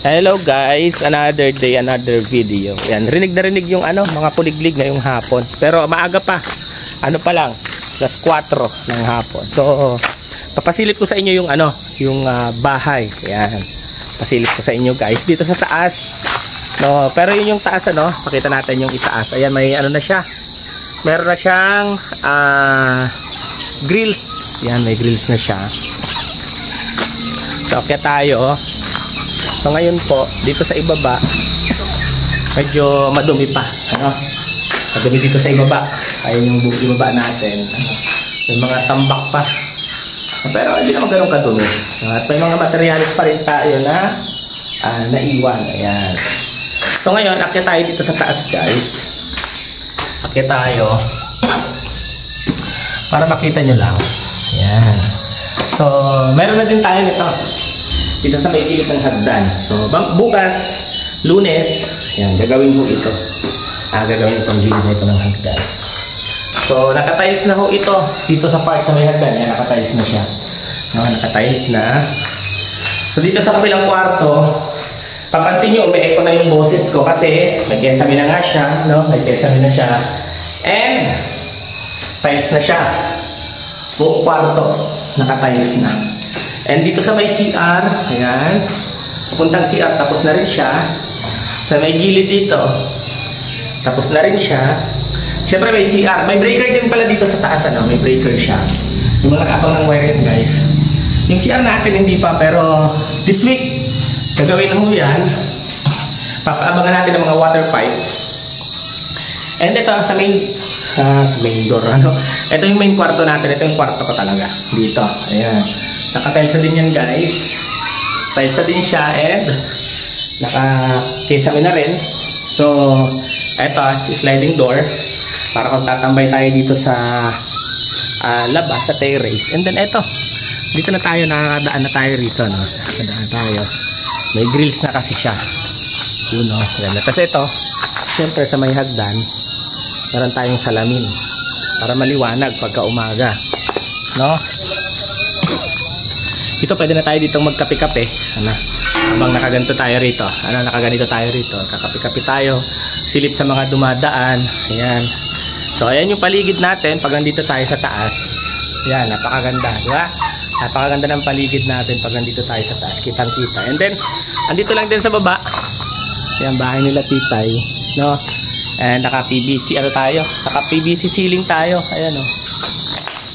Hello guys, another day, another video. Yan, rinig na rinig yung mga kuliglig ngayong hapon. Pero maaga pa. Ano pa lang, alas 4 ng hapon. So, papasilip ko sa inyo yung bahay. Yan. Pasilip ko sa inyo guys dito sa taas. No, pero yun yung taas pakita natin yung itaas. Ayan, may na siya. Meron na siyang grills. Yan, may grills na siya. So, okay tayo. So ngayon po, dito sa ibaba, medyo madumi pa. Madumi dito sa ibaba. Ayun yung ibaba natin. May mga tambak pa. Pero hindi naman ganun kadumi. At may mga materialis pa rin tayo na naiwan. Ayan. So ngayon, akyat tayo dito sa taas guys. Akyat tayo. Para makita nyo lang. Ayan. So, meron na din tayo nito. Dito sa may gilid ng hagdan. So, bukas, Lunes, yan, gagawin mo ito. Gagawin itong gilid na ito ng hagdan. So, nakatiles na ho ito. Dito sa part sa may hagdan. Yan, nakatiles na siya. Nakatiles na. So, dito sa kabilang kwarto, papansin nyo, may echo na yung boses ko kasi may kesame na nga siya. May kesame na siya. And, tiles na siya. Buong kwarto, nakatiles na. And dito sa may CR, ayan, pupuntang CR, tapos na rin siya. Sa may gilid dito, tapos na rin siya. Siyempre may CR, may breaker din pala dito sa taas, may breaker siya. Yung mga nakapang ng wiring guys. Yung CR natin hindi pa, pero this week, gagawin mo yan. Papaabangan natin ang mga water pipe. And ito, sa main door, ito yung main kwarto natin, ito yung kwarto ko talaga. Dito, ayan. Naka-tiles na din yan guys. Tiles na din siya and naka-kisame na rin. So, eto, sliding door. Para kung tatambay tayo dito sa labas, sa terrace. And then eto, dito na tayo, nakakadaan na tayo rito. Nakakadaan tayo. May grills na kasi siya. Yun o. Tapos ito, siyempre sa may hagdan, meron tayong salamin. Para maliwanag pagka umaga. Ito pwede na tayo dito magkape-kape. Habang nakaganito tayo rito. Nakaganito tayo rito. Kakape-kape tayo. Silip sa mga dumadaan. Ayan. So, ayan yung paligid natin pag nandito tayo sa taas. Ayan, napakaganda. Diba? Napakaganda ng paligid natin pag nandito tayo sa taas. Kitang-kita. And then, andito lang din sa baba. Ayan, bahay nila Titay. And naka-PVC. Tayo? Naka-PVC ceiling tayo. Ayan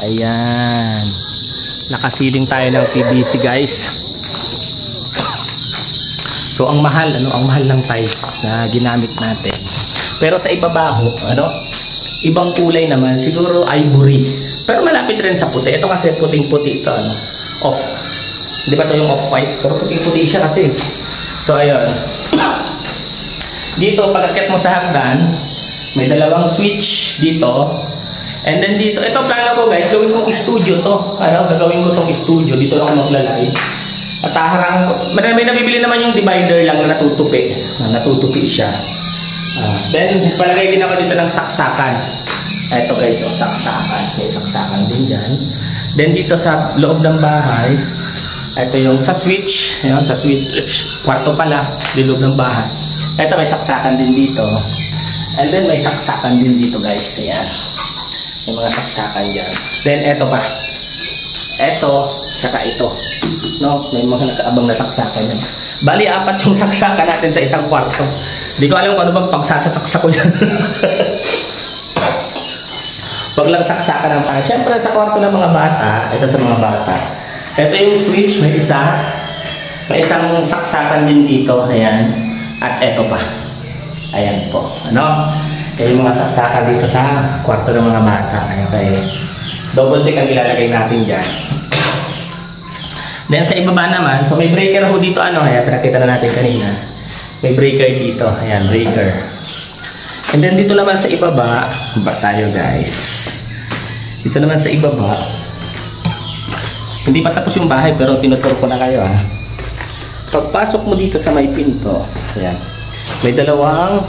Ayan. Nakasiling tayo ng PVC guys. So ang mahal ng tiles na ginamit natin. Pero sa ibaba ibang kulay naman, siguro ivory. Pero malapit rin sa puti. Ito kasi puting-puti ito off. Di ba ito yung off-white? Pero puting-puti siya kasi. So ayun. Dito pag-akyat mo sa hagdan, may dalawang switch dito. And then dito, ito plano ko guys, gawin kong studio to. Gagawin ko tong studio. Dito lang ako maglalay. At haharang ko. May nabibili naman yung divider lang na natutupi. Natutupi siya. Then, palagay din ako dito ng saksakan. Ito guys, saksakan. May saksakan din dyan. Then dito sa loob ng bahay, ito yung sa switch. Ayan, sa switch. Kwarto pala, di loob ng bahay. Ito may saksakan din dito. And then may saksakan din dito guys. Ayan. May mga saksakan dyan. Then, eto pa. Eto, saka ito. May mga nakaabang na saksakan yan. Bali, 4 yung saksakan natin sa isang kwarto. Hindi ko alam kung ano bang pagsasasaksak ko yan. Wag lang saksakan ng pang. Siyempre, sa kwarto ng mga bata, ito sa mga bata. Ito yung switch, may isa. May isang saksakan din dito. Ayan. At eto pa. Ayan po. Yung mga saksakan dito sa kwarto ng mga bata. Okay. Double tick ang ilalagay natin dyan. Then sa ibaba naman, so may breaker ho dito. Ayan, pinakita na natin kanina. May breaker dito. Ayan, breaker. And then dito naman sa ibaba, tayo guys. Dito naman sa ibaba, hindi pa tapos yung bahay pero tinutur ko na kayo Pagpasok mo dito sa may pinto, ayan, may dalawang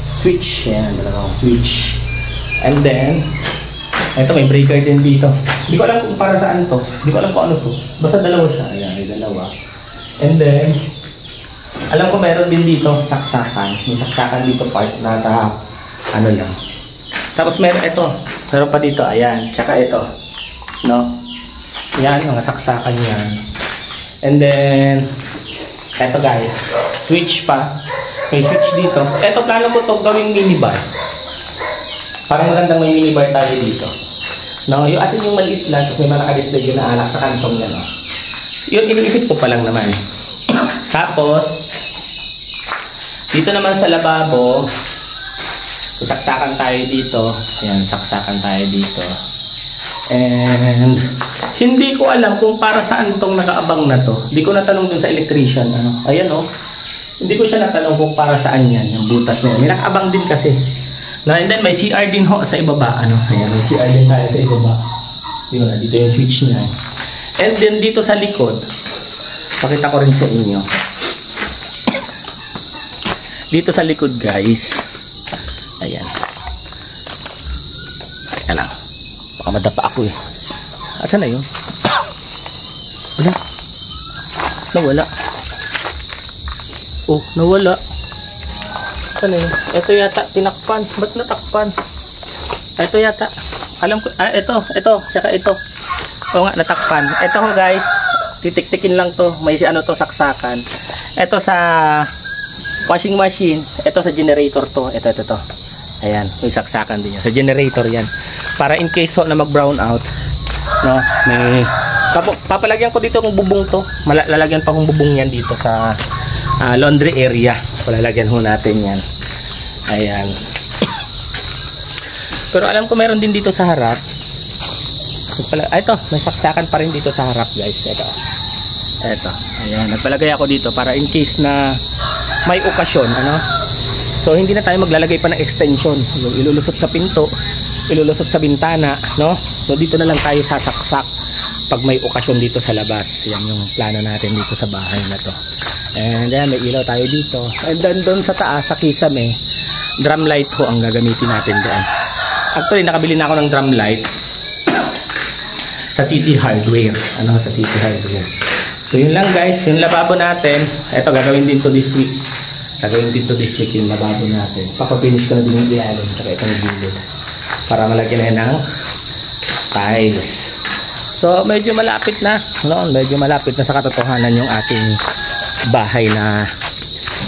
switch. Yan, dalawang switch. And then, ito may breaker din dito. Hindi ko alam kung para saan to. Hindi ko alam kung ano to. Basta dalawa siya. Ayan, may dalawa. And then, Alam ko meron din dito saksakan. May saksakan dito part na ano lang. Tapos meron ito. Meron pa dito. Ayan. Tsaka ito. No? Ayan. Mga saksakan yan. And then, eto guys. Switch pa. May switch dito. Eto plano ko to gawing minibar. Parang magandang may minibar tayo dito. No? Yung asin yung maliit lang. Tapos may mga naka-display yun na alak sa kantong yan. No? Yun, iniisip ko pa lang naman. Tapos, dito naman sa lababo, saksakan tayo dito. Ayan, saksakan tayo dito. And, hindi ko alam kung para saan itong nakaabang na to. Hindi ko natanong dun sa electrician. Ano? Ayan o. Hindi ko siya natanong kung para saan yan, yung butas na yan. May nakaabang din kasi. No, and then, may CR din ho sa ibaba. Ano? Ayan, may CR din tayo sa ibaba. Yun, dito yung switch niya. And then, dito sa likod, pakita ko rin sa inyo. Dito sa likod guys, ayan. Ayan lang. Baka madapa ako eh. Asan na yun? Wala. Nawala. Oh, nawala. Asan na yun? Ito yata, tinakpan. Ba't natakpan? Ito yata. Alam ko, ito. Tsaka ito. Oo nga, natakpan. Ito ho guys. Titik-tikin lang to. May ano to, saksakan. Ito sa washing machine. Ito sa generator to. Ito to. Ayan, may saksakan din yan. Sa generator yan. Para in case na mag-brown out, no, may papalagyan ko dito ng bubong to. Lalagyan pa kong bubong yan dito sa laundry area. Palalagyan ho natin yan. Ayan. Pero alam ko meron din dito sa harap. Ito, may saksakan pa rin dito sa harap guys. Ito. Ayan, nagpalagay ako dito para in case na may okasyon, ano? So hindi na tayo maglalagay pa ng extension. Ilulusot sa pinto, ilulusot sa bintana, no? So dito na lang tayo sasaksak pag may okasyon dito sa labas. Yan yung plano natin dito sa bahay na to. And then may ilaw tayo dito. And then doon sa taas, sa kisame, drum light ho ang gagamitin natin doon. Actually, nakabili na ako ng drum light sa City Hardware. Ano, sa City Hardware. So yun lang guys, yung lababo natin. Ito gagawin din to this week. Gagawin din to this week yung lababo natin. Papapinish ko na din yung ilalim. Tsaka itong gilid. Para malagyan na yan ng tiles. So medyo malapit na. No? Medyo malapit na sa katotohanan yung ating bahay na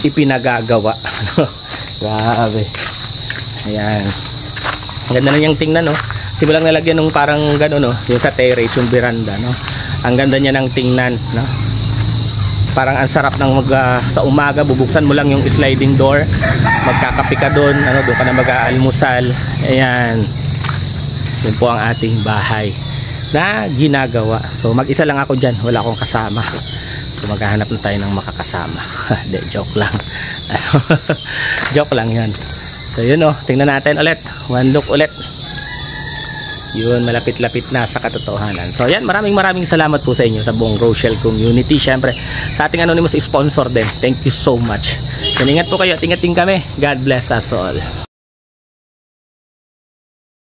ipinagagawa. Grabe. Ayan. Ang ganda na niyang tingnan, no? Simulang nalagyan ng parang gano'n, no? Yung sa terrace, yung veranda, no? Ang ganda niya ng tingnan, no? Parang ang sarap ng sa umaga, bubuksan mo lang yung sliding door, magkakape ka doon, ano, doon ka na mag-aalmusal. Ayan. Yun po ang ating bahay na ginagawa. So mag-isa lang ako dyan, wala akong kasama. So maghahanap na tayo ng makakasama. De, joke lang. Joke lang yan. So yun, oh, tingnan natin ulit. One look ulit. Yun, malapit-lapit na sa katotohanan. So yan, maraming salamat po sa inyo sa buong Rochelle community. Syempre, sa ating anonymous sponsor din. Thank you so much. Ingat po kayo at ingat din kami. God bless us all.